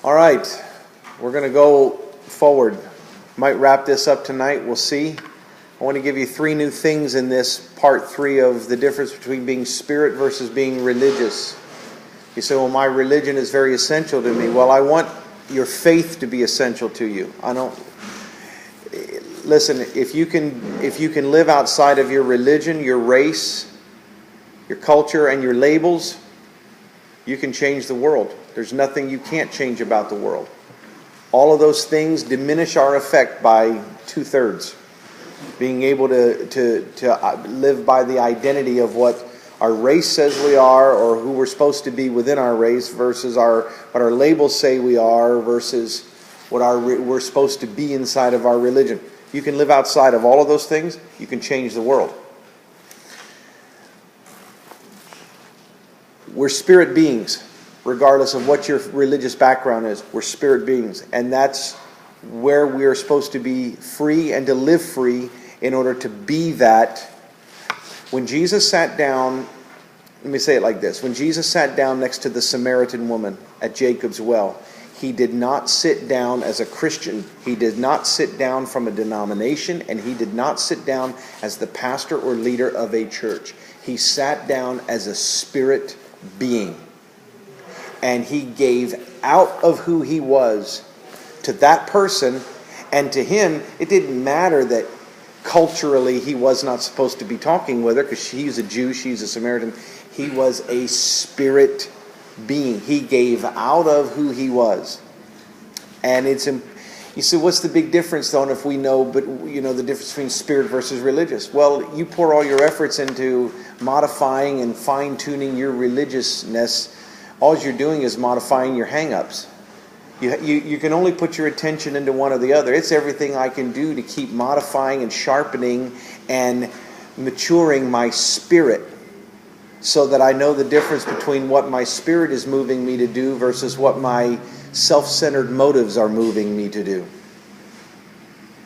All right, we're going to go forward. Might wrap this up tonight. We'll see. I want to give you 3 new things in this part 3 of the difference between being spirit versus being religious. You say, well, my religion is very essential to me. Well, I want your faith to be essential to you. Listen, if you can live outside of your religion, your race, your culture, and your labels, you can change the world. There's nothing you can't change about the world. All of those things diminish our effect by 2/3. Being able to live by the identity of what our race says we are, or who we're supposed to be within our race, versus what our labels say we are, versus what we're supposed to be inside of our religion. You can live outside of all of those things, you can change the world. We're spirit beings, regardless of what your religious background is. We're spirit beings, and that's where we are supposed to be free and to live free in order to be that. When Jesus sat down, let me say it like this. When Jesus sat down next to the Samaritan woman at Jacob's well, he did not sit down as a Christian. He did not sit down from a denomination, and he did not sit down as the pastor or leader of a church. He sat down as a spirit being. And he gave out of who he was to that person, and to him, it didn't matter that culturally he was not supposed to be talking with her because he's a Jew, she's a Samaritan. He was a spirit being. He gave out of who he was. And you see, what's the big difference though if we know, the difference between spirit versus religious? Well, you pour all your efforts into modifying and fine-tuning your religiousness. All you're doing is modifying your hang-ups. You can only put your attention into one or the other. It's everything I can do to keep modifying and sharpening and maturing my spirit so that I know the difference between what my spirit is moving me to do versus what my self-centered motives are moving me to do.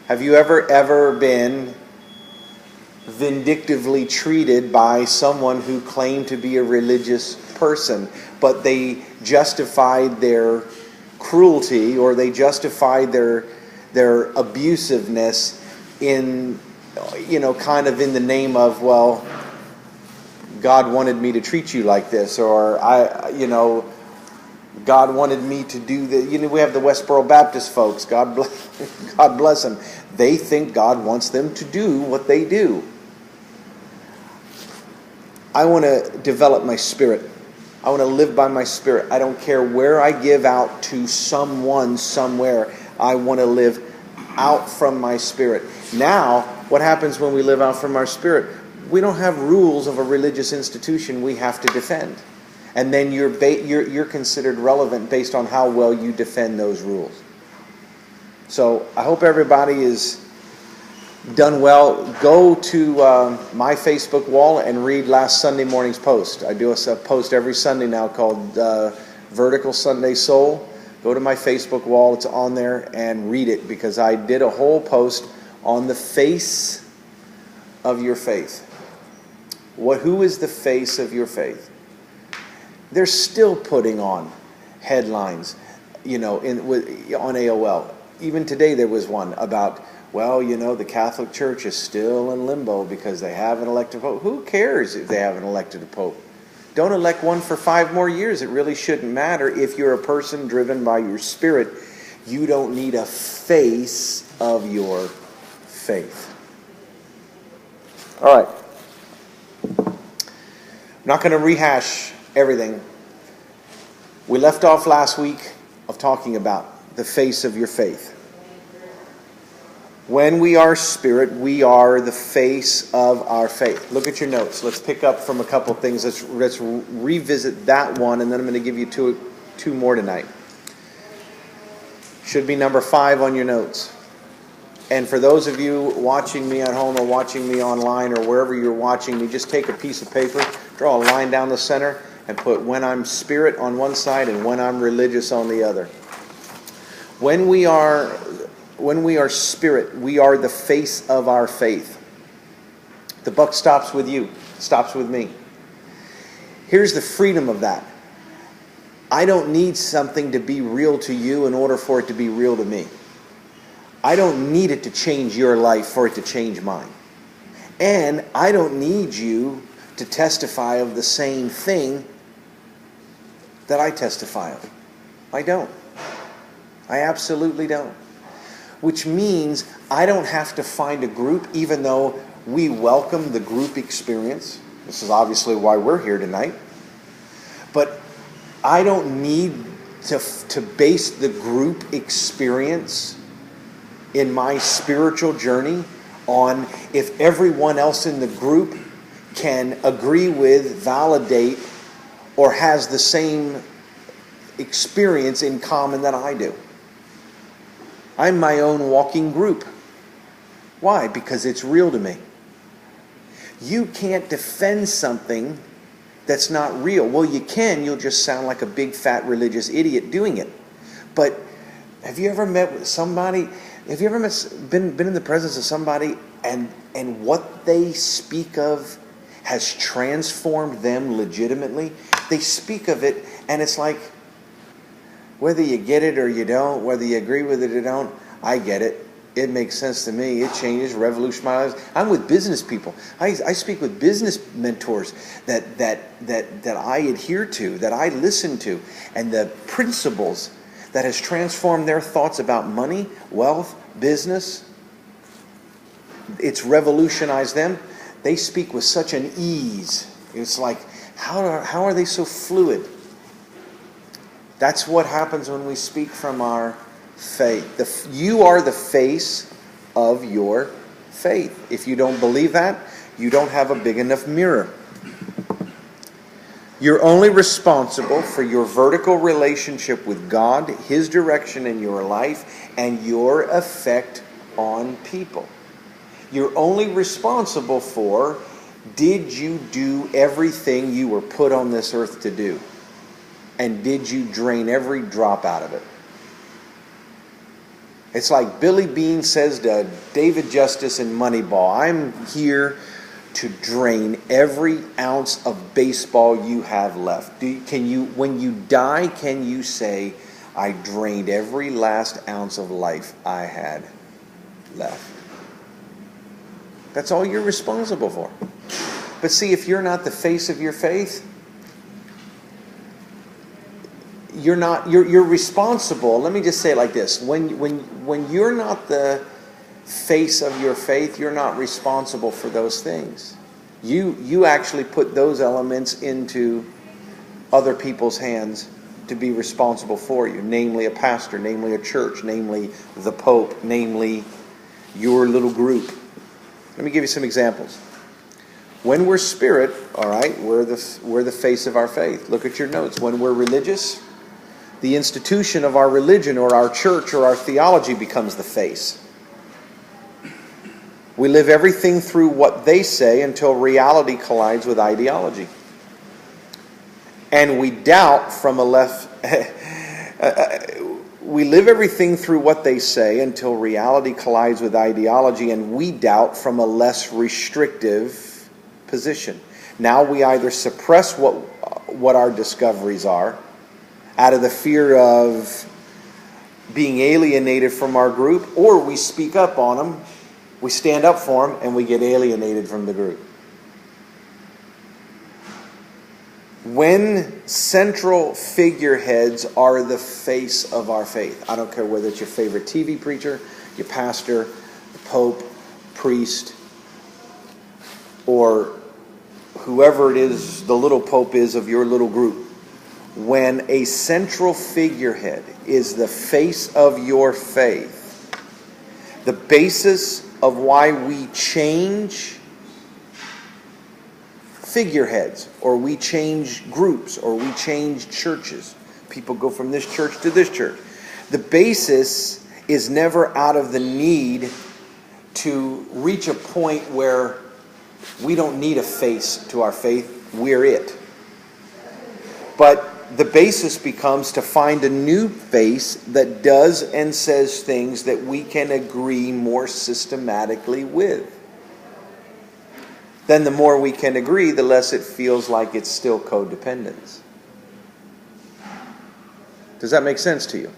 Have you ever been vindictively treated by someone who claimed to be a religious person, but they justified their cruelty or they justified their abusiveness in, kind of in the name of, well, God wanted me to treat you like this, or God wanted me to do the. We have the Westboro Baptist folks. God bless them. They think God wants them to do what they do. I want to develop my spirit. I want to live by my spirit. I don't care where I give out to someone somewhere. I want to live out from my spirit. Now, what happens when we live out from our spirit? We don't have rules of a religious institution we have to defend. And then you're considered relevant based on how well you defend those rules. So I hope everybody is done well. Go to my Facebook wall and read last Sunday morning's post. I do a post every Sunday now called Vertical Sunday Soul. Go to my Facebook wall. It's on there, and read it, because I did a whole post on the face of your faith. Who is the face of your faith? They're still putting on headlines, on AOL. Even today there was one about, the Catholic Church is still in limbo because they haven't elected a pope. Who cares if they haven't elected a pope? Don't elect one for 5 more years. It really shouldn't matter if you're a person driven by your spirit. You don't need a face of your faith. All right. I'm not going to rehash everything. We left off last week of talking about the face of your faith. When we are spirit, we are the face of our faith. Look at your notes. Let's pick up from a couple things. Let's revisit that one, and then I'm going to give you two more tonight. Should be number 5 on your notes. And for those of you watching me at home or watching me online or wherever you're watching me, just take a piece of paper, draw a line down the center, and put when I'm spirit on one side and when I'm religious on the other. When we are spirit, we are the face of our faith. The buck stops with you, stops with me. Here's the freedom of that. I don't need something to be real to you in order for it to be real to me. I don't need it to change your life for it to change mine. And I don't need you to testify of the same thing that I testify of. I don't. I absolutely don't. Which means I don't have to find a group, even though we welcome the group experience. This is obviously why we're here tonight. But I don't need to base the group experience in my spiritual journey on if everyone else in the group can agree with, validate, or has the same experience in common that I do. I'm my own walking group. Why? Because it's real to me. You can't defend something that's not real. Well, you can. You'll just sound like a big fat religious idiot doing it. But have you ever met with somebody? Have you ever been in the presence of somebody and what they speak of has transformed them legitimately? They speak of it and it's like, whether you get it or you don't, whether you agree with it or don't, I get it. It makes sense to me. It changes, revolutionizes. I'm with business people. I speak with business mentors that I adhere to, that I listen to, and the principles that has transformed their thoughts about money, wealth, business. It's revolutionized them. They speak with such an ease. It's like, how are they so fluid? That's what happens when we speak from our faith. You are the face of your faith. If you don't believe that, you don't have a big enough mirror. You're only responsible for your vertical relationship with God, His direction in your life, and your effect on people. You're only responsible for, did you do everything you were put on this earth to do? And did you drain every drop out of it? It's like Billy Beane says to David Justice in Moneyball, I'm here to drain every ounce of baseball you have left. When you die, can you say, I drained every last ounce of life I had left? That's all you're responsible for. But see, if you're not the face of your faith, you're responsible. Let me just say it like this. When you're not the face of your faith, you're not responsible for those things. You actually put those elements into other people's hands to be responsible for you, namely a pastor, namely a church, namely the Pope, namely your little group. Let me give you some examples. When we're spirit, all right, we're the face of our faith. Look at your notes. When we're religious, the institution of our religion or our church or our theology becomes the face. We live everything through what they say until reality collides with ideology. And we doubt from a left... we live everything through what they say until reality collides with ideology, and we doubt from a less restrictive position. Now we either suppress what our discoveries are out of the fear of being alienated from our group, or we speak up on them, we stand up for them, and we get alienated from the group. When central figureheads are the face of our faith, I don't care whether it's your favorite TV preacher, your pastor, the Pope, priest, or whoever it is the little pope is of your little group. When a central figurehead is the face of your faith, the basis of why we change figureheads, or we change groups, or we change churches. People go from this church to this church. The basis is never out of the need to reach a point where we don't need a face to our faith. We're it. But the basis becomes to find a new face that does and says things that we can agree more systematically with. Then the more we can agree, the less it feels like it's still codependence. Does that make sense to you?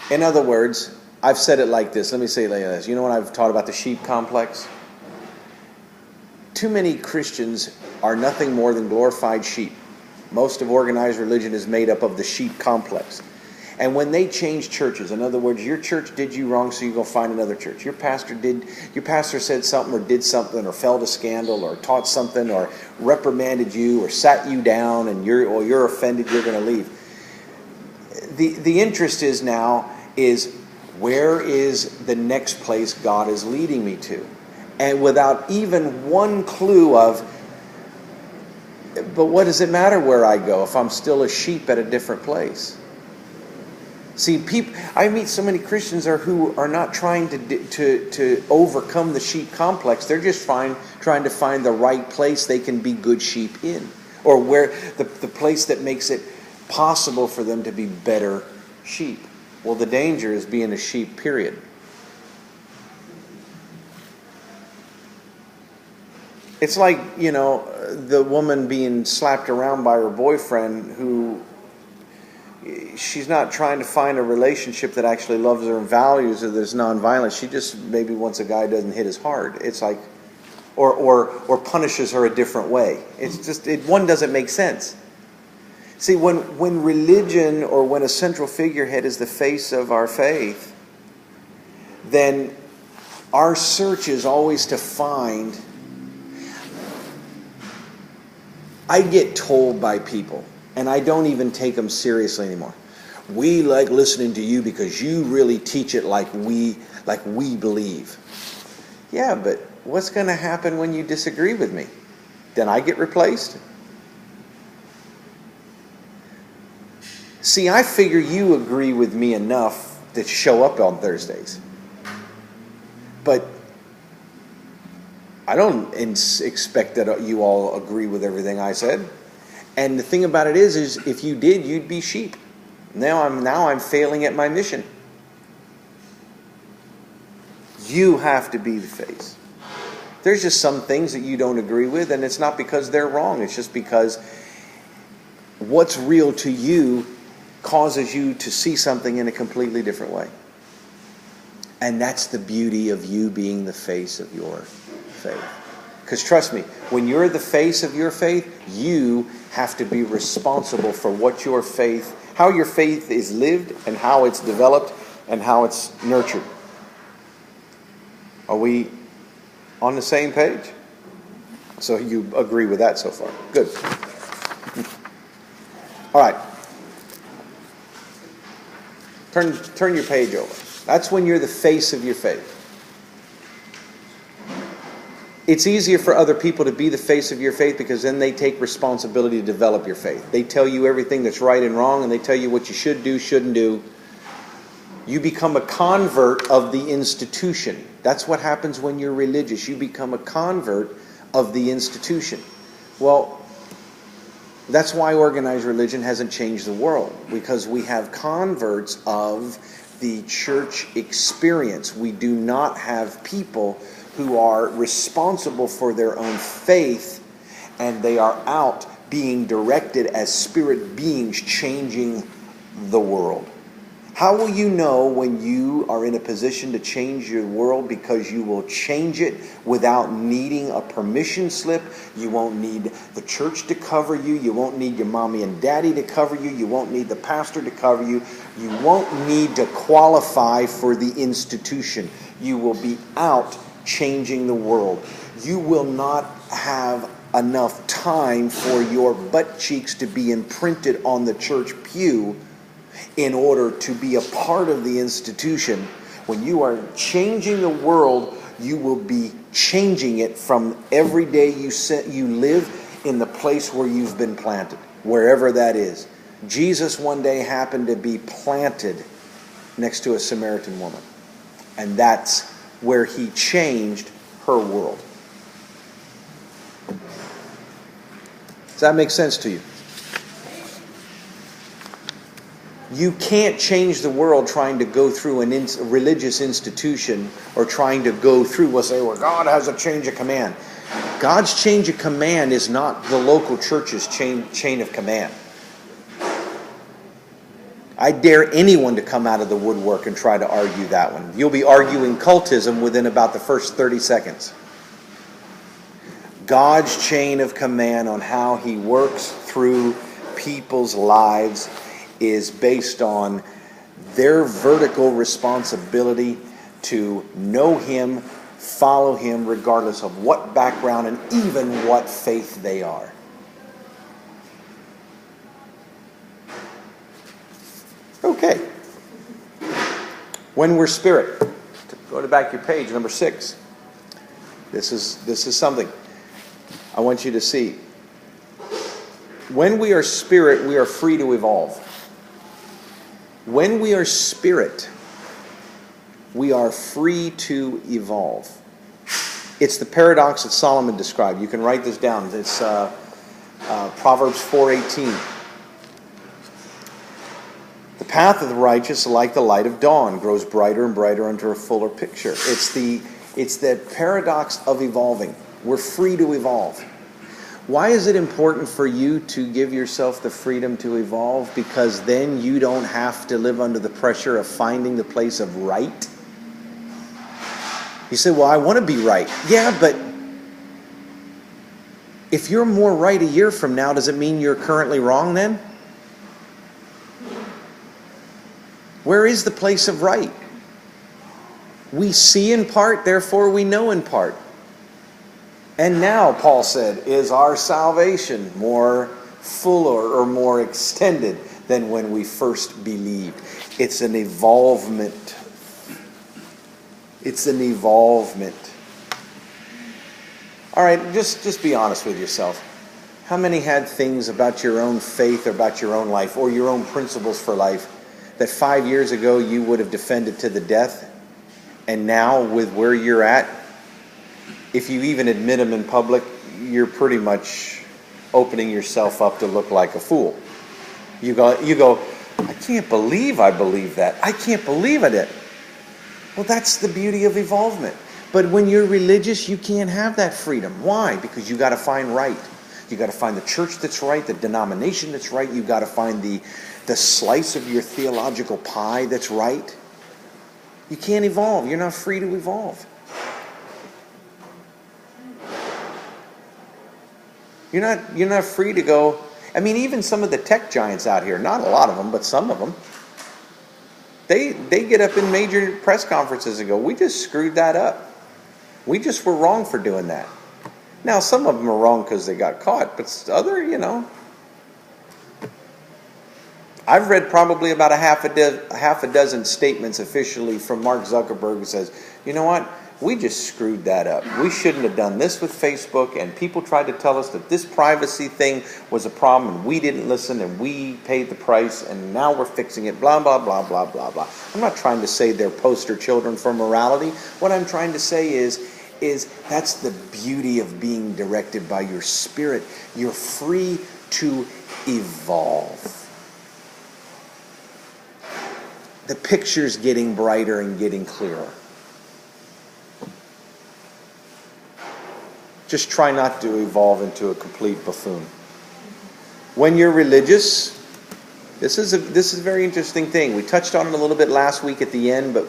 In other words, I've said it like this. Let me say it like this. You know when I've taught about the sheep complex? Too many Christians are nothing more than glorified sheep. Most of organized religion is made up of the sheep complex. And when they change churches, in other words, your church did you wrong, so you go find another church. Your pastor said something or did something or fell to scandal or taught something or reprimanded you or sat you down and you're offended, you're going to leave. The interest is now is where is the next place God is leading me to? And without even one clue of, but what does it matter where I go if I'm still a sheep at a different place? See, I meet so many Christians who are not trying to overcome the sheep complex. They're just trying to find the right place they can be good sheep in, or where the place that makes it possible for them to be better sheep. Well, the danger is being a sheep, period. It's like, the woman being slapped around by her boyfriend who she's not trying to find a relationship that actually loves her and values her, that's nonviolent. She just maybe wants a guy who doesn't hit as hard. It's like, or punishes her a different way. It's just, one doesn't make sense. See, when religion or when a central figurehead is the face of our faith, then our search is always to find. I get told by people, and I don't even take them seriously anymore. We like listening to you because you really teach it like we believe. Yeah, but what's going to happen when you disagree with me? Then I get replaced? See, I figure you agree with me enough to show up on Thursdays. But I don't expect that you all agree with everything I said. And the thing about it is if you did, you'd be sheep. Now I'm failing at my mission. You have to be the face. There's just some things that you don't agree with, and it's not because they're wrong. It's just because what's real to you causes you to see something in a completely different way. And that's the beauty of you being the face of your faith. Because trust me, when you're the face of your faith, you have to be responsible for what your faith, how your faith is lived and how it's developed and how it's nurtured. Are we on the same page? So you agree with that so far. Good. All right. Turn your page over. That's when you're the face of your faith. It's easier for other people to be the face of your faith because then they take responsibility to develop your faith. They tell you everything that's right and wrong, and they tell you what you should do, shouldn't do. You become a convert of the institution. That's what happens when you're religious. You become a convert of the institution. Well, that's why organized religion hasn't changed the world, because we have converts of the church experience. We do not have people who are responsible for their own faith, and they are out being directed as spirit beings changing the world. How will you know when you are in a position to change your world? Because you will change it without needing a permission slip. You won't need the church to cover you. You won't need your mommy and daddy to cover you. You won't need the pastor to cover you. You won't need to qualify for the institution. You will be out changing the world. You will not have enough time for your butt cheeks to be imprinted on the church pew in order to be a part of the institution. When you are changing the world, you will be changing it from every day you live in the place where you've been planted, wherever that is. Jesus one day happened to be planted next to a Samaritan woman, and that's where he changed her world. Does that make sense to you? You can't change the world trying to go through a religious institution or trying to go through, we'll say, well, God has a change of command. God's change of command is not the local church's chain of command. I dare anyone to come out of the woodwork and try to argue that one. You'll be arguing cultism within about the first 30 seconds. God's chain of command on how he works through people's lives is based on their vertical responsibility to know him, follow him, regardless of what background and even what faith they are. Okay. When we're spirit. Go to back your page, number 6. This is something I want you to see. When we are spirit, we are free to evolve. When we are spirit, we are free to evolve. It's the paradox that Solomon described. You can write this down. It's Proverbs 4:18. The path of the righteous, like the light of dawn, grows brighter and brighter unto a fuller picture. It's the paradox of evolving. We're free to evolve. Why is it important for you to give yourself the freedom to evolve? Because then you don't have to live under the pressure of finding the place of right. You say, well, I want to be right. Yeah, but if you're more right a year from now, does it mean you're currently wrong then? Where is the place of right? We see in part, therefore we know in part. And now, Paul said, is our salvation more fuller or more extended than when we first believed? It's an evolvement. It's an evolvement. All right, just be honest with yourself. How many had things about your own faith or about your own life or your own principles for life that 5 years ago you would have defended to the death, and now with where you're at, if you even admit them in public, you're pretty much opening yourself up to look like a fool. You go, I can't believe I believe that. I can't believe I did. Well, that's the beauty of evolvement. But when you're religious, you can't have that freedom. Why? Because you got to find right. You got to find the church that's right, the denomination that's right. You got to find the slice of your theological pie that's right. You can't evolve. You're not free to evolve. You're not free to go. I mean, even some of the tech giants out here, not a lot of them, but some of them, they get up in major press conferences and go, we just screwed that up. We just were wrong for doing that. Now, some of them are wrong because they got caught, but other, I've read probably about a half a dozen statements officially from Mark Zuckerberg who says, you know what? We just screwed that up. We shouldn't have done this with Facebook, and people tried to tell us that this privacy thing was a problem, and we didn't listen, and we paid the price, and now we're fixing it, blah, blah, blah, blah, blah, blah. I'm not trying to say they're poster children for morality. What I'm trying to say is that's the beauty of being directed by your spirit. You're free to evolve. The picture's getting brighter and getting clearer. Just try not to evolve into a complete buffoon. When you're religious, this is a very interesting thing. We touched on it a little bit last week at the end, but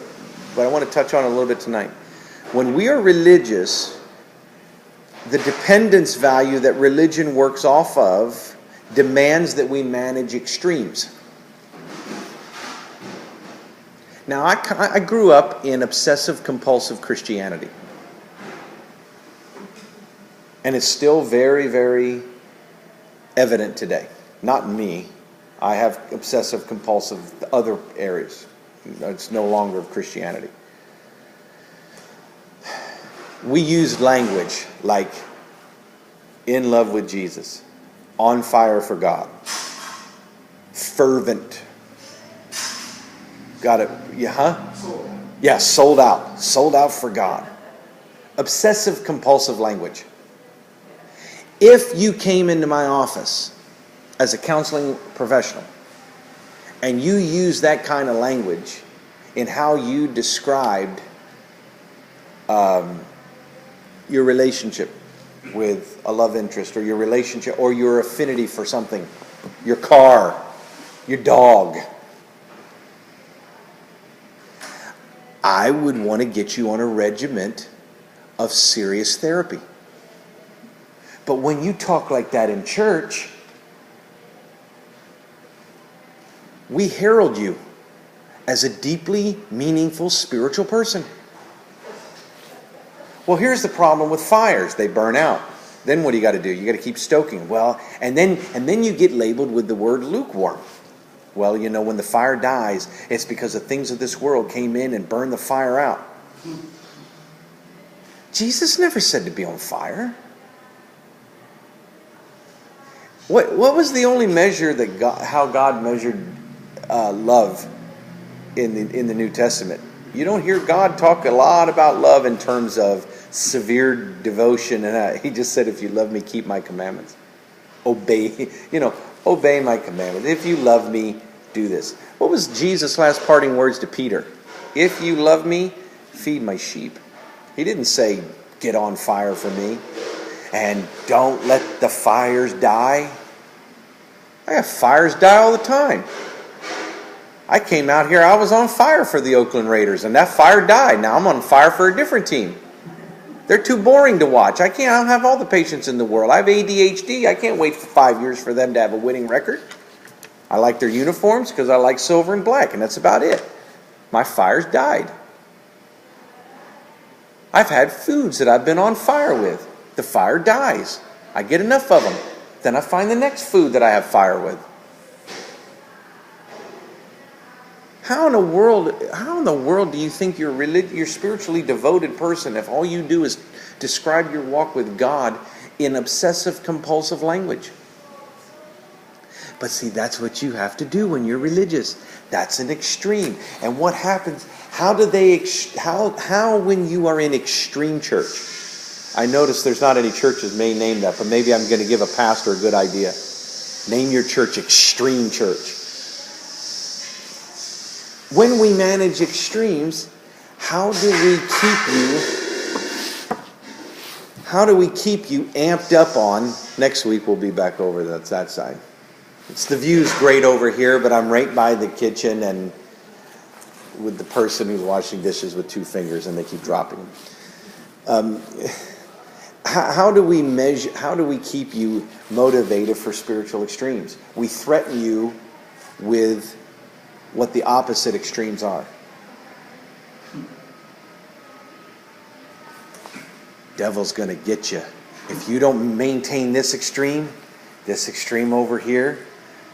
I want to touch on it a little bit tonight. When we are religious, the dependence value that religion works off of demands that we manage extremes. Now, I grew up in obsessive-compulsive Christianity. And it's still very, very evident today. Not in me. I have obsessive-compulsive other areas. It's no longer of Christianity. We used language like in love with Jesus, on fire for God, fervent. Got it? Yeah, huh? Yeah, sold out for God. Obsessive-compulsive language. If you came into my office as a counseling professional and you used that kind of language in how you described your relationship with a love interest, or your relationship or your affinity for something, your car, your dog, I would want to get you on a regiment of serious therapy. But when you talk like that in church, we herald you as a deeply meaningful spiritual person. Well, here's the problem with fires. They burn out. Then what do you got to do? You got to keep stoking. Well, and then you get labeled with the word lukewarm. Well, you know, when the fire dies, it's because the things of this world came in and burned the fire out. Jesus never said to be on fire. What was the only measure that how God measured love in the New Testament? You don't hear God talk a lot about love in terms of severe devotion, and he just said, "If you love me, keep my commandments." Obey my commandments. If you love me, do this. What was Jesus' last parting words to Peter? If you love me, feed my sheep. He didn't say, get on fire for me, and don't let the fires die. I have fires die all the time. I came out here, I was on fire for the Oakland Raiders, and that fire died. Now I'm on fire for a different team. They're too boring to watch. I don't have all the patience in the world. I have ADHD. I can't wait for 5 years for them to have a winning record. I like their uniforms because I like silver and black, and that's about it. My fires died. I've had foods that I've been on fire with. The fire dies. I get enough of them. Then I find the next food that I have fire with. How in the world do you think you're spiritually devoted person if all you do is describe your walk with God in obsessive compulsive language? But see, that's what you have to do when you're religious. That's an extreme. And what happens? How when you are in extreme church? I notice there's not any churches may name that, but maybe I'm going to give a pastor a good idea. Name your church Extreme Church. When we manage extremes, how do we keep you amped up on? Next week we'll be back over that side. The view's great over here, but I'm right by the kitchen and with the person who's washing dishes with 2 fingers, and they keep dropping them. How do we keep you motivated for spiritual extremes? We threaten you with what the opposite extremes are. Devil's going to get you. If you don't maintain this extreme over here,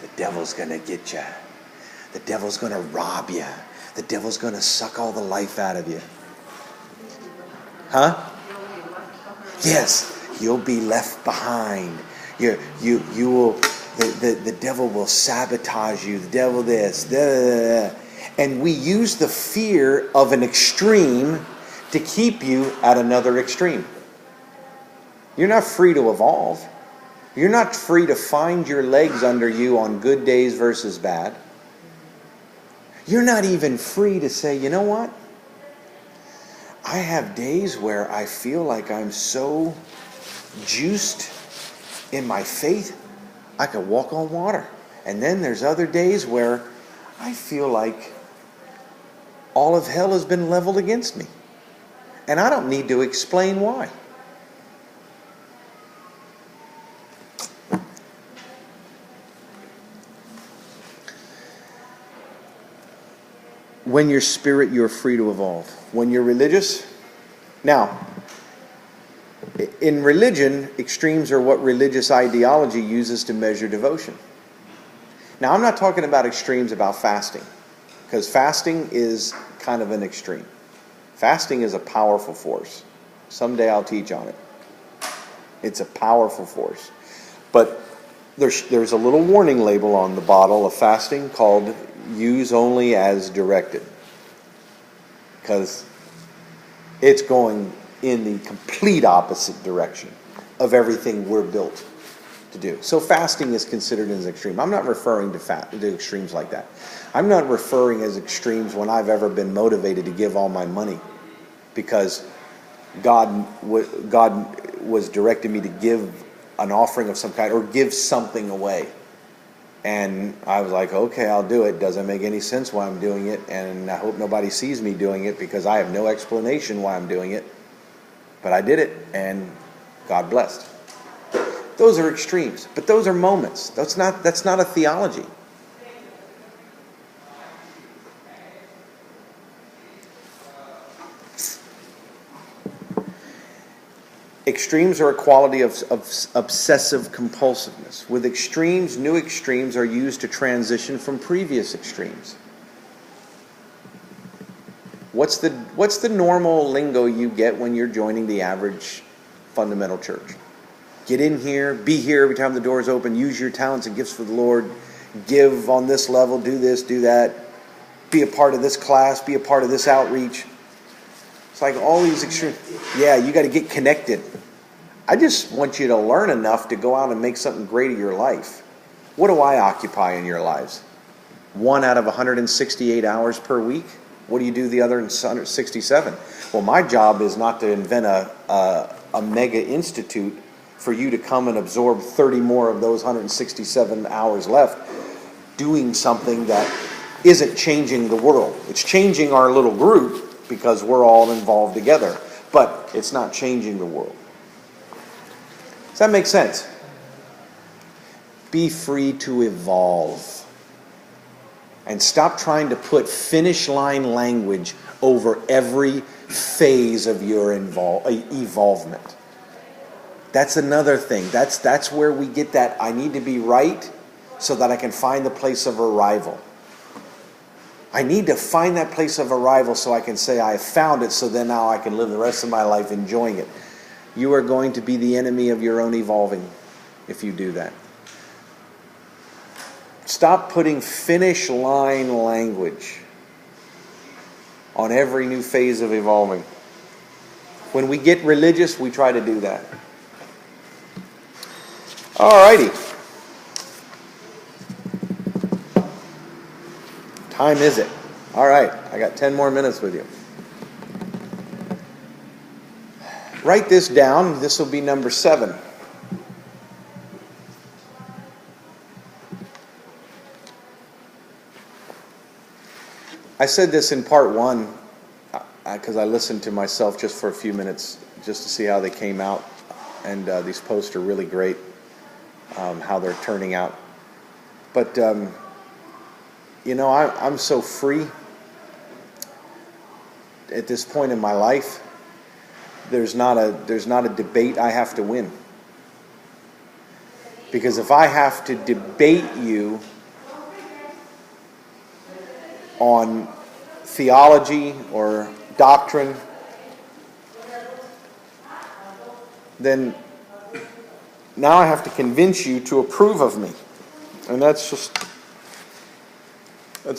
the devil's going to get you. The devil's going to rob you. The devil's going to suck all the life out of you. Huh? Yes, you'll be left behind. You will. The devil will sabotage you. The devil this. And we use the fear of an extreme to keep you at another extreme. You're not free to evolve. You're not free to find your legs under you on good days versus bad. You're not even free to say, you know what? I have days where I feel like I'm so juiced in my faith, I could walk on water. And then there's other days where I feel like all of hell has been leveled against me. And I don't need to explain why. When you're spirit, you're free to evolve. When you're religious, now, in religion, extremes are what religious ideology uses to measure devotion. Now, I'm not talking about extremes about fasting, because fasting is kind of an extreme. Fasting is a powerful force. Someday I'll teach on it. It's a powerful force. But there's a little warning label on the bottle of fasting called use only as directed, because it's going in the complete opposite direction of everything we're built to do. So fasting is considered as extreme. I'm not referring to extremes like that. I'm not referring as extremes when I've ever been motivated to give all my money because God was directing me to give an offering of some kind or give something away. And I was like, okay, I'll do it. Doesn't make any sense why I'm doing it, and I hope nobody sees me doing it because I have no explanation why I'm doing it. But I did it, and God blessed. Those are extremes, but those are moments. That's not a theology. Extremes are a quality of obsessive compulsiveness. With extremes, new extremes are used to transition from previous extremes. What's the normal lingo you get when you're joining the average fundamental church? Get in here, be here every time the doors open, use your talents and gifts for the Lord, give on this level, do this, do that, be a part of this class, be a part of this outreach. It's like all these extremes. Yeah, you got to get connected. I just want you to learn enough to go out and make something great of your life. What do I occupy in your lives? 1 out of 168 hours per week? What do you do the other 167? Well, my job is not to invent a mega institute for you to come and absorb 30 more of those 167 hours left doing something that isn't changing the world. It's changing our little group because we're all involved together, but it's not changing the world. Does that make sense? Be free to evolve. And stop trying to put finish line language over every phase of your evolvement. That's another thing. That's where we get that I need to be right so that I can find the place of arrival. I need to find that place of arrival so I can say I found it, so then now I can live the rest of my life enjoying it. You are going to be the enemy of your own evolving if you do that. Stop putting finish line language on every new phase of evolving. When we get religious, we try to do that. Alrighty. Time is it? Alright, I got 10 more minutes with you. Write this down. This will be number 7. I said this in part 1 because I listened to myself just for a few minutes just to see how they came out, and these posts are really great, how they're turning out. But I'm so free at this point in my life. There's not a debate I have to win, because if I have to debate you on theology or doctrine, then now I have to convince you to approve of me. And that's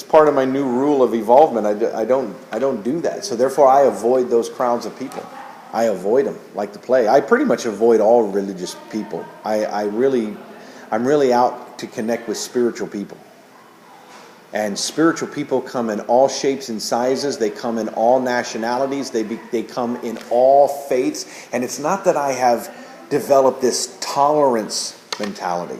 part of my new rule of evolvement. I don't do that. So therefore I avoid those crowds of people. I avoid them like the plague. I pretty much avoid all religious people. I'm really out to connect with spiritual people. And spiritual people come in all shapes and sizes. They come in all nationalities. They come in all faiths. And it's not that I have developed this tolerance mentality.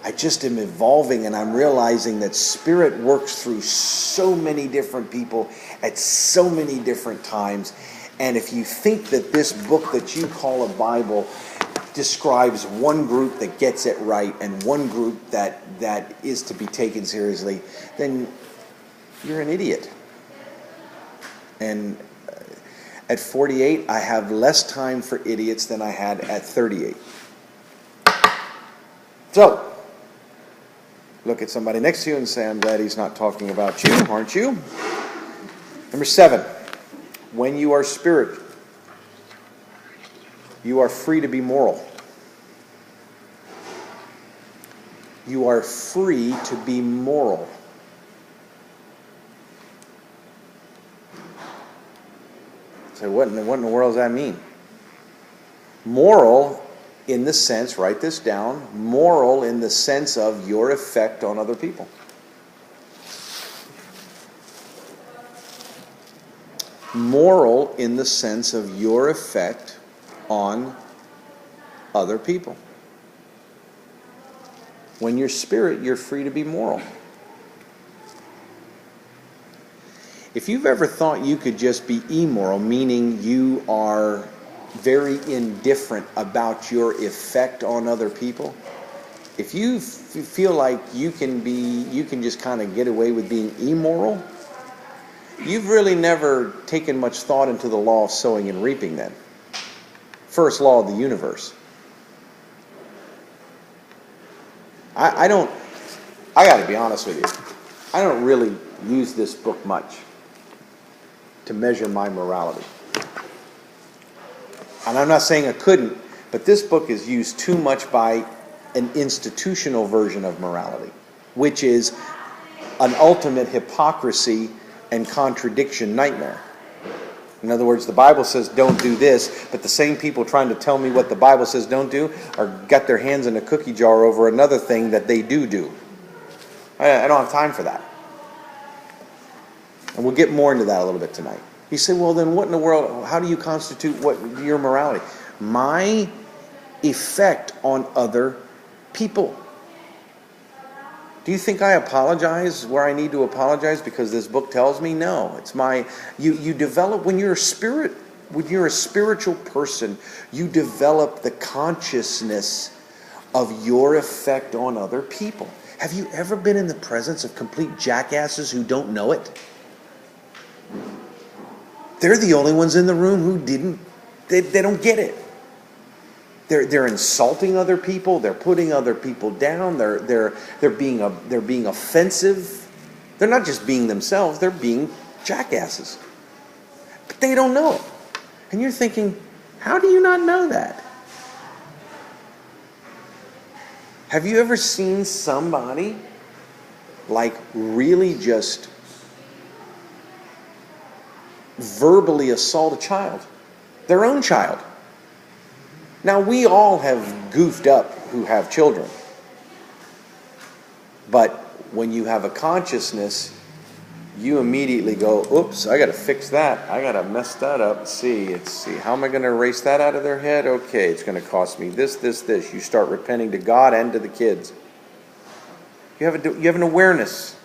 I just am evolving, and I'm realizing that Spirit works through so many different people at so many different times. And if you think that this book that you call a Bible describes one group that gets it right and one group that is to be taken seriously, then you're an idiot. And at 48, I have less time for idiots than I had at 38. So, look at somebody next to you and say, I'm glad he's not talking about you, aren't you? Number 7, when you are spirit, you are free to be moral. You are free to be moral. So what in the world does that mean? Moral in the sense, write this down, moral in the sense of your effect on other people. Moral in the sense of your effect on other people. When you're spirit, you're free to be moral. If you've ever thought you could just be immoral, meaning you are very indifferent about your effect on other people, if you feel like you can just kind of get away with being immoral, you've really never taken much thought into the law of sowing and reaping then. First law of the universe. I got to be honest with you, I don't really use this book much to measure my morality. And I'm not saying I couldn't, but this book is used too much by an institutional version of morality, which is an ultimate hypocrisy and contradiction nightmare. In other words, the Bible says don't do this, but the same people trying to tell me what the Bible says don't do are got their hands in a cookie jar over another thing that they do. I don't have time for that. And we'll get more into that a little bit tonight. You say, well, then what in the world, how do you constitute what your morality? My effect on other people. Do you think I apologize where I need to apologize because this book tells me? No. It's you develop, when you're a spiritual person, you develop the consciousness of your effect on other people. Have you ever been in the presence of complete jackasses who don't know it? They're the only ones in the room who they don't get it. They're insulting other people. They're putting other people down. They're being offensive. They're not just being themselves. They're being jackasses. But they don't know it. And you're thinking, how do you not know that? Have you ever seen somebody like really just verbally assault a child? Their own child. Now, we all have goofed up who have children. But when you have a consciousness, you immediately go, oops, I got to fix that. I got to mess that up. Let's see. How am I going to erase that out of their head? Okay, it's going to cost me this. You start repenting to God and to the kids. You have an awareness.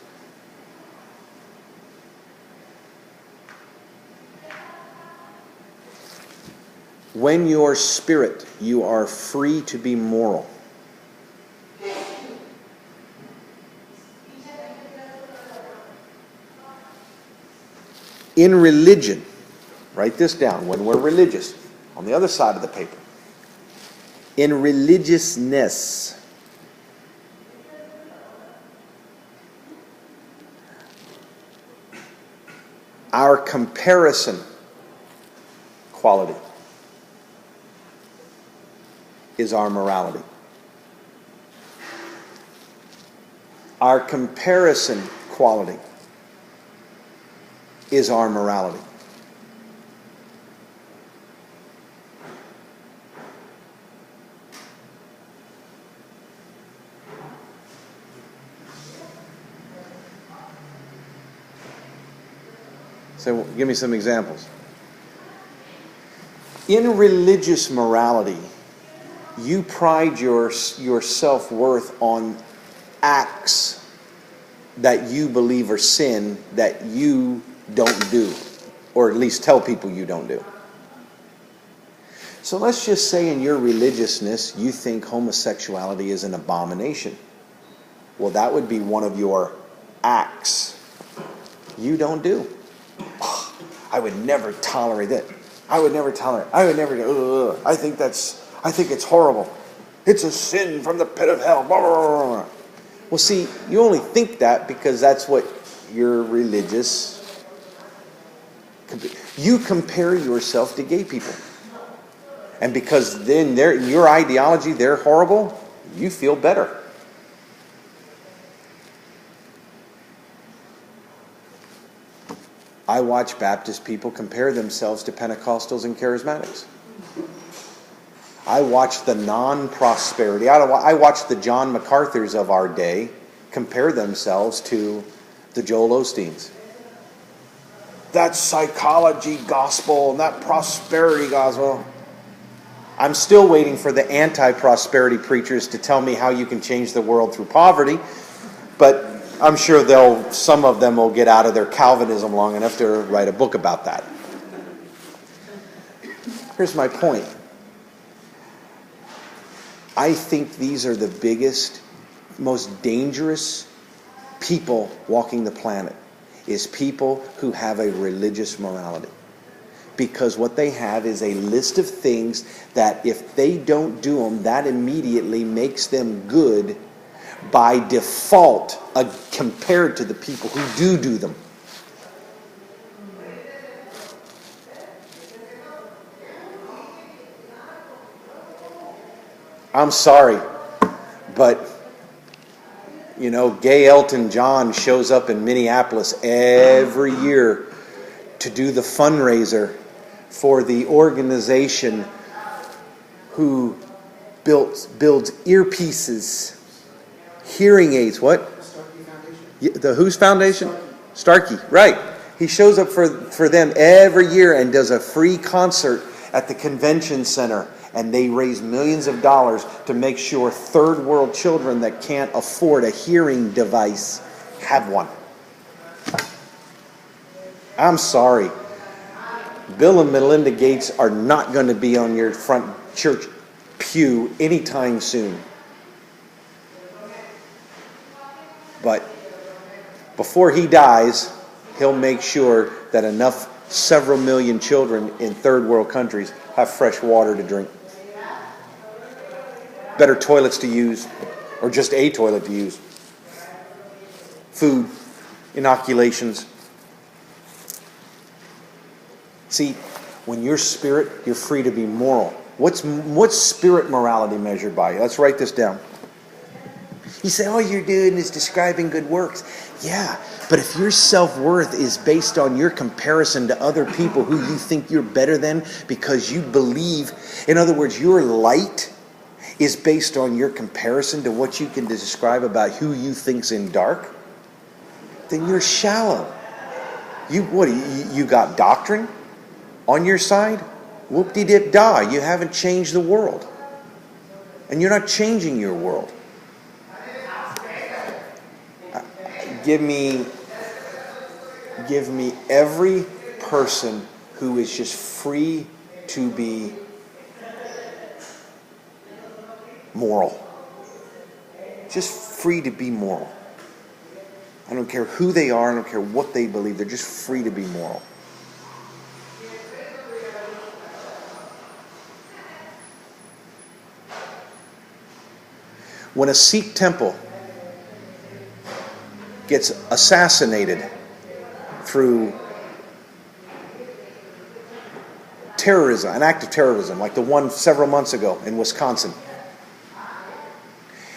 When you're spirit, you are free to be moral. In religion, write this down, when we're religious, on the other side of the paper. In religiousness, our comparison quality is our morality. Our comparison quality is our morality. So give me some examples. In religious morality, you pride your self-worth on acts that you believe are sin that you don't do, or at least tell people you don't do. So let's just say in your religiousness you think homosexuality is an abomination. Well, that would be one of your acts you don't do. Oh, I would never tolerate it. I would never do. I think it's horrible. It's a sin from the pit of hell. Blah, blah, blah, blah. Well, see, you only think that because that's what your religious... You compare yourself to gay people. And because then in your ideology, they're horrible, you feel better. I watch Baptist people compare themselves to Pentecostals and Charismatics. I watch the non-prosperity. I watch the John MacArthurs of our day compare themselves to the Joel Osteens. That psychology gospel and that prosperity gospel. I'm still waiting for the anti-prosperity preachers to tell me how you can change the world through poverty, but I'm sure some of them will get out of their Calvinism long enough to write a book about that. Here's my point. I think these are the biggest, most dangerous people walking the planet, is people who have a religious morality. Because what they have is a list of things that if they don't do them, that immediately makes them good by default compared to the people who do them. I'm sorry, but gay Elton John shows up in Minneapolis every year to do the fundraiser for the organization who builds earpieces, hearing aids. What? The whose foundation? Starkey, right. He shows up for them every year and does a free concert at the convention center, and they raise millions of dollars to make sure third world children that can't afford a hearing device have one. I'm sorry. Bill and Melinda Gates are not going to be on your front church pew anytime soon. But before he dies, he'll make sure that several million children in third world countries have fresh water to drink. Better toilets to use, or just a toilet to use. Food, inoculations. See, when you're spirit, you're free to be moral. What's spirit morality measured by? Let's write this down. You say, all you're doing is describing good works. Yeah, but if your self-worth is based on your comparison to other people who you think you're better than because you believe, in other words, your light is based on your comparison to what you can describe about who you think's in dark, then you're shallow. You got doctrine on your side? Whoop-de-dip-da. You haven't changed the world. And you're not changing your world. Give me every person who is just free to be moral. Just free to be moral. I don't care who they are. I don't care what they believe. They're just free to be moral. When a Sikh temple gets assassinated through terrorism, an act of terrorism, like the one several months ago in Wisconsin,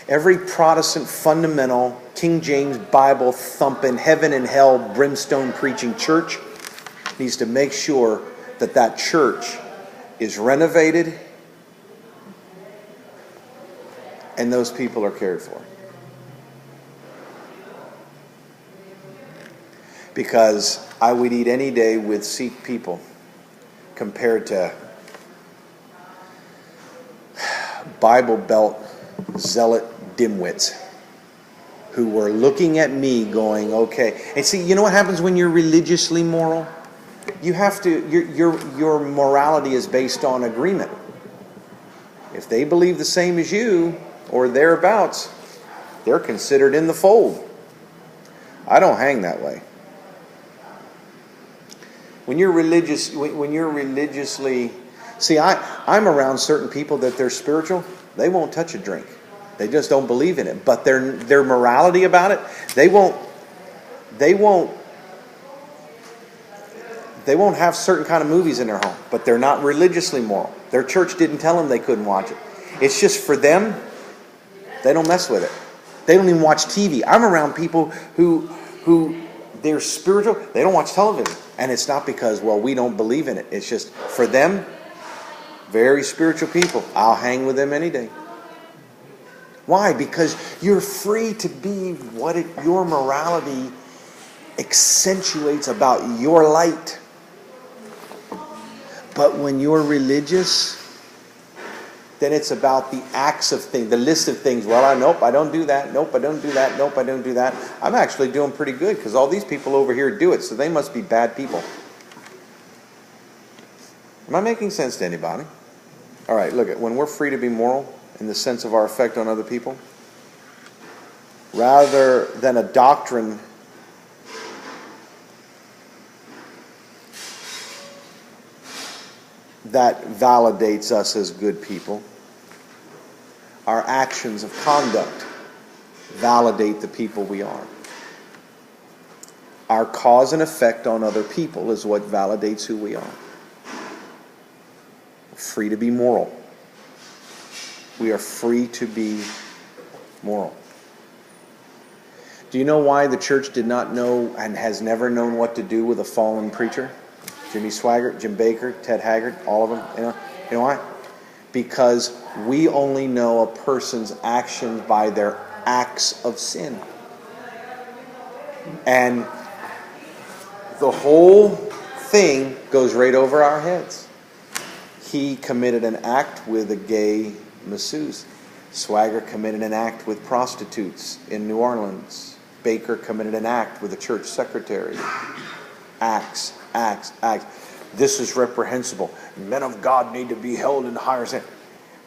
every Protestant fundamental, King James Bible thumping, heaven and hell, brimstone preaching church needs to make sure that that church is renovated and those people are cared for. Because I would eat any day with Sikh people compared to Bible Belt zealot dimwits who were looking at me going, okay. And see, you know what happens when you're religiously moral? You have to, your morality is based on agreement. If they believe the same as you or thereabouts, they're considered in the fold. I don't hang that way. When you're religiously, see, I'm around certain people that they're spiritual. They won't touch a drink. They just don't believe in it. But their morality about it, they won't have certain kind of movies in their home. But they're not religiously moral. Their church didn't tell them they couldn't watch it. It's just for them, they don't mess with it. They don't even watch TV. I'm around people who they're spiritual. They don't watch television. And it's not because, well, we don't believe in it. It's just, for them, very spiritual people. I'll hang with them any day. Why? Because you're free to be what your morality accentuates about your light. But when you're religious, then it's about the acts of things, the list of things. Well, nope, I don't do that. Nope, I don't do that. Nope, I don't do that. I'm actually doing pretty good because all these people over here do it, so they must be bad people. Am I making sense to anybody? All right, look, when we're free to be moral in the sense of our effect on other people, rather than a doctrine that validates us as good people, our actions of conduct validate the people we are. Our cause and effect on other people is what validates who we are. We're free to be moral. We are free to be moral. Do you know why the church did not know and has never known what to do with a fallen preacher? Jimmy Swaggart, Jim Baker, Ted Haggard, all of them. You know why? Because we only know a person's actions by their acts of sin. And the whole thing goes right over our heads. He committed an act with a gay masseuse. Swaggart committed an act with prostitutes in New Orleans. Baker committed an act with a church secretary. Acts. This is reprehensible. Men of God need to be held in higher standard.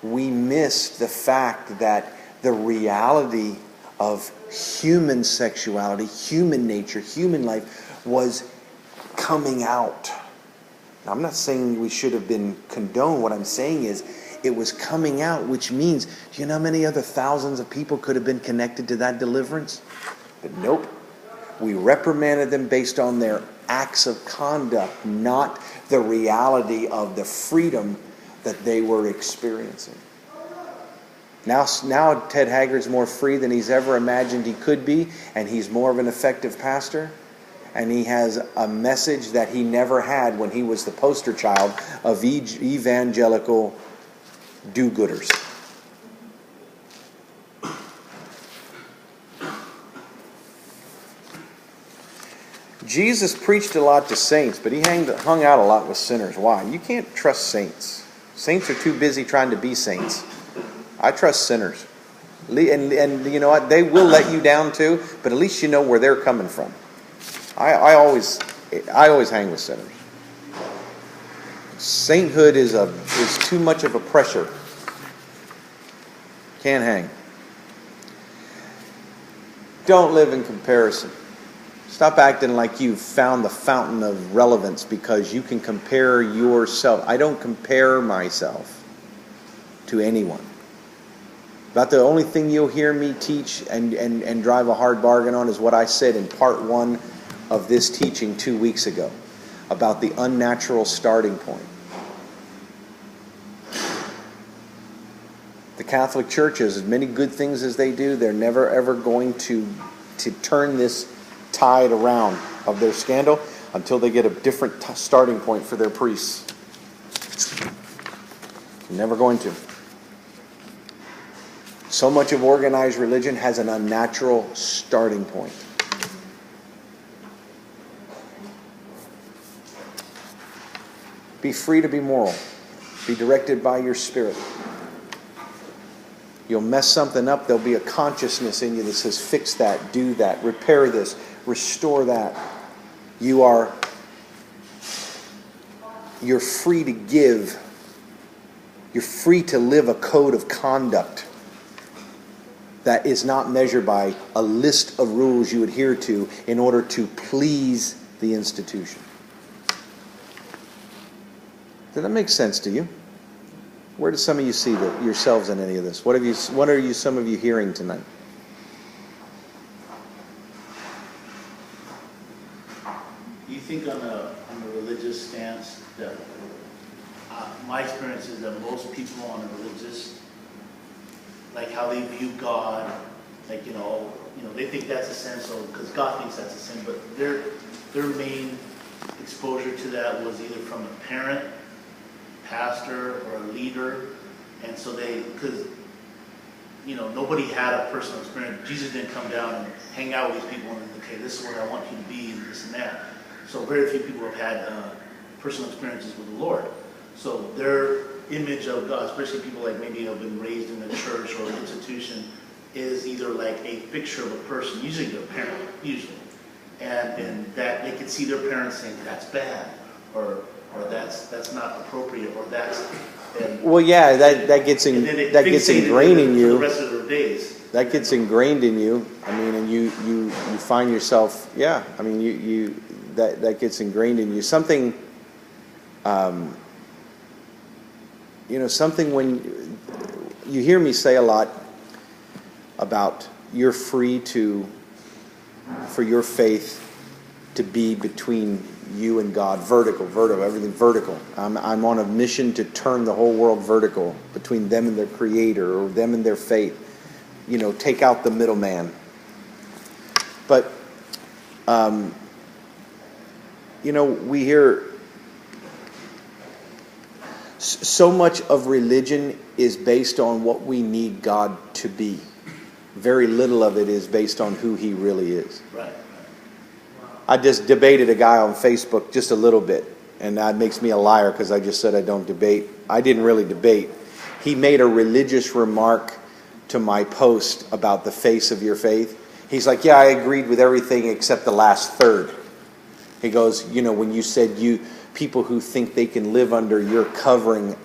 We missed the fact that the reality of human sexuality, human nature, human life was coming out. Now, I'm not saying we should have been condoned. What I'm saying is it was coming out, which means, do you know how many other thousands of people could have been connected to that deliverance? But nope. We reprimanded them based on their acts of conduct, not the reality of the freedom that they were experiencing. Now Ted Haggard's more free than he's ever imagined he could be, and he's more of an effective pastor. And he has a message that he never had when he was the poster child of evangelical do-gooders. Jesus preached a lot to saints, but he hung out a lot with sinners. Why? You can't trust saints. Saints are too busy trying to be saints. I trust sinners. And you know what? They will let you down too, but at least you know where they're coming from. I always hang with sinners. Sainthood is too much of a pressure. Can't hang. Don't live in comparison. Stop acting like you've found the fountain of relevance because you can compare yourself. I don't compare myself to anyone. About the only thing you'll hear me teach and drive a hard bargain on is what I said in part 1 of this teaching 2 weeks ago about the unnatural starting point. The Catholic Church, as many good things as they do, they're never ever going to turn this tide around of their scandal until they get a different starting point for their priests. Never going to. So much of organized religion has an unnatural starting point. Be free to be moral. Be directed by your spirit. You'll mess something up, there'll be a consciousness in you that says, fix that, do that, repair this, restore that. You're free to give. You're free to live a code of conduct that is not measured by a list of rules you adhere to in order to please the institution. Does that make sense to you? Where do some of you see yourselves in any of this? What are some of you hearing tonight? Do you think on a religious stance that my experience is that most people on a religious, like how they view God, like they think that's a sin, so because God thinks that's a sin, but their main exposure to that was either from a parent, pastor, or a leader, and so because nobody had a personal experience. Jesus didn't come down and hang out with these people and okay, this is what I want you to be, and this and that. So very few people have had personal experiences with the Lord. So their image of God, especially people like maybe have been raised in a church or an institution, is either like a picture of a person, usually their parent, usually. And that they can see their parents saying, that's bad, or that's not appropriate, or that's... Well, yeah, that gets ingrained in you. For the rest of their days. That gets ingrained in you. I mean, and you find yourself, yeah. I mean, that gets ingrained in you. Something, something when you hear me say a lot about you're free for your faith to be between you and God, vertical, everything vertical. I'm on a mission to turn the whole world vertical between them and their Creator, or them and their faith. Take out the middleman. But, we hear so much of religion is based on what we need God to be. Very little of it is based on who He really is. Right. I just debated a guy on Facebook just a little bit, and that makes me a liar because I just said I don't debate. I didn't really debate. He made a religious remark to my post about the face of your faith. He's like, yeah, I agreed with everything except the last third. He goes, when you said people who think they can live under your covering,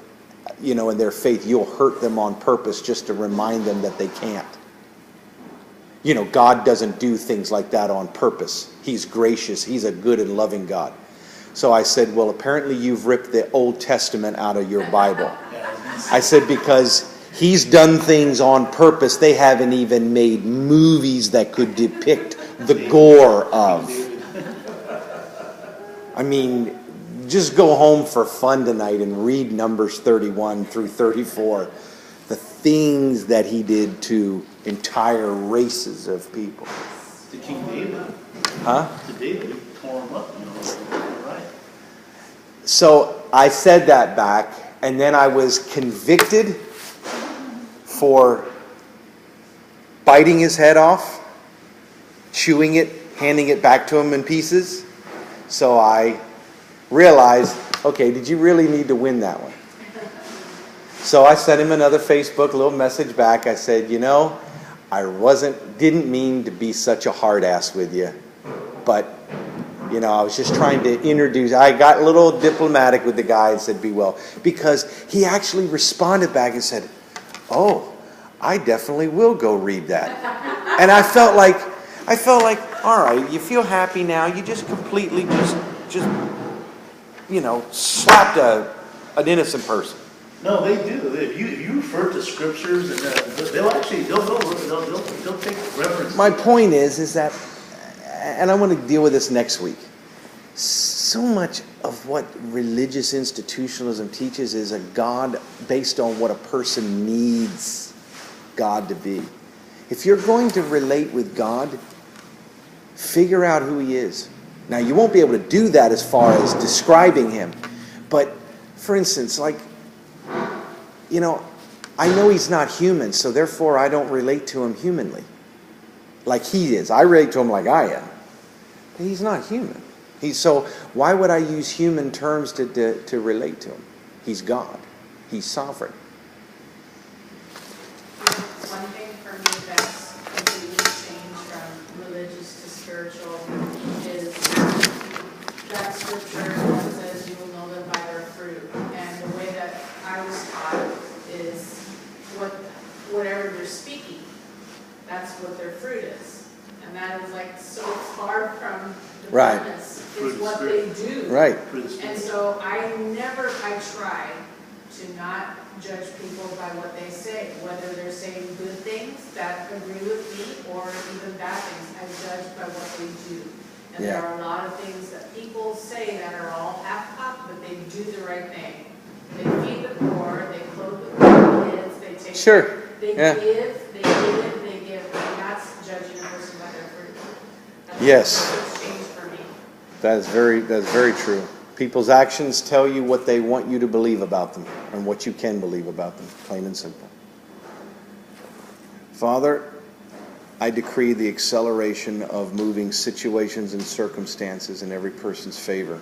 in their faith, you'll hurt them on purpose just to remind them that they can't. God doesn't do things like that on purpose. He's gracious. He's a good and loving God. So I said, well, apparently you've ripped the Old Testament out of your Bible. I said, because He's done things on purpose they haven't even made movies that could depict the gore of. I mean, just go home for fun tonight and read Numbers 31 through 34. The things that He did to entire races of people. To King David. Huh? To David, he tore him up, right. So I said that back, and then I was convicted for biting his head off, chewing it, handing it back to him in pieces. So I realized, okay, did you really need to win that one? So I sent him another Facebook little message back. I said, I didn't mean to be such a hard ass with you, but I was just trying to introduce. I got a little diplomatic with the guy and said, be well, because he actually responded back and said, oh, I definitely will go read that. And I felt like, all right, you feel happy now. You just completely slapped an innocent person. No, they do. If you refer to scriptures, and they'll take reference. My point is that, and I want to deal with this next week. So much of what religious institutionalism teaches is a God based on what a person needs God to be. If you're going to relate with God, figure out who He is. Now, you won't be able to do that as far as describing Him. But, for instance, I know He's not human, so therefore I don't relate to Him humanly. Like He is. I relate to Him like I am. But He's not human. So why would I use human terms to relate to Him? He's God. He's sovereign. One thing for me that's completely changed from religious to spiritual is that scripture that says you will know them by their fruit. And the way that I was taught is whatever they're speaking, that's what their fruit is. And that is so far from the goodness. It's what they do. Right. And so I try to not judge people by what they say, whether they're saying good things that agree with me or even bad things. I judge by what they do. And there are a lot of things that people say that are all half-cocked, but they do the right thing. They feed the poor, they clothe the poor kids, they take Sure. They give, they give, they give. And that's judging a person by their fruit. Yes. That's changed for me. That's very true. People's actions tell you what they want you to believe about them and what you can believe about them, plain and simple. Father, I decree the acceleration of moving situations and circumstances in every person's favor.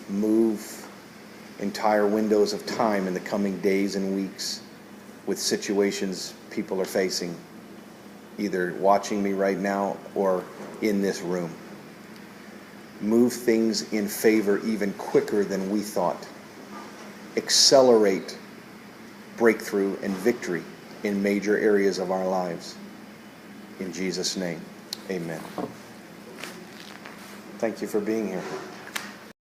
Move entire windows of time in the coming days and weeks with situations people are facing, either watching me right now or in this room. Move things in favor even quicker than we thought. Accelerate breakthrough and victory in major areas of our lives. In Jesus' name, amen. Thank you for being here.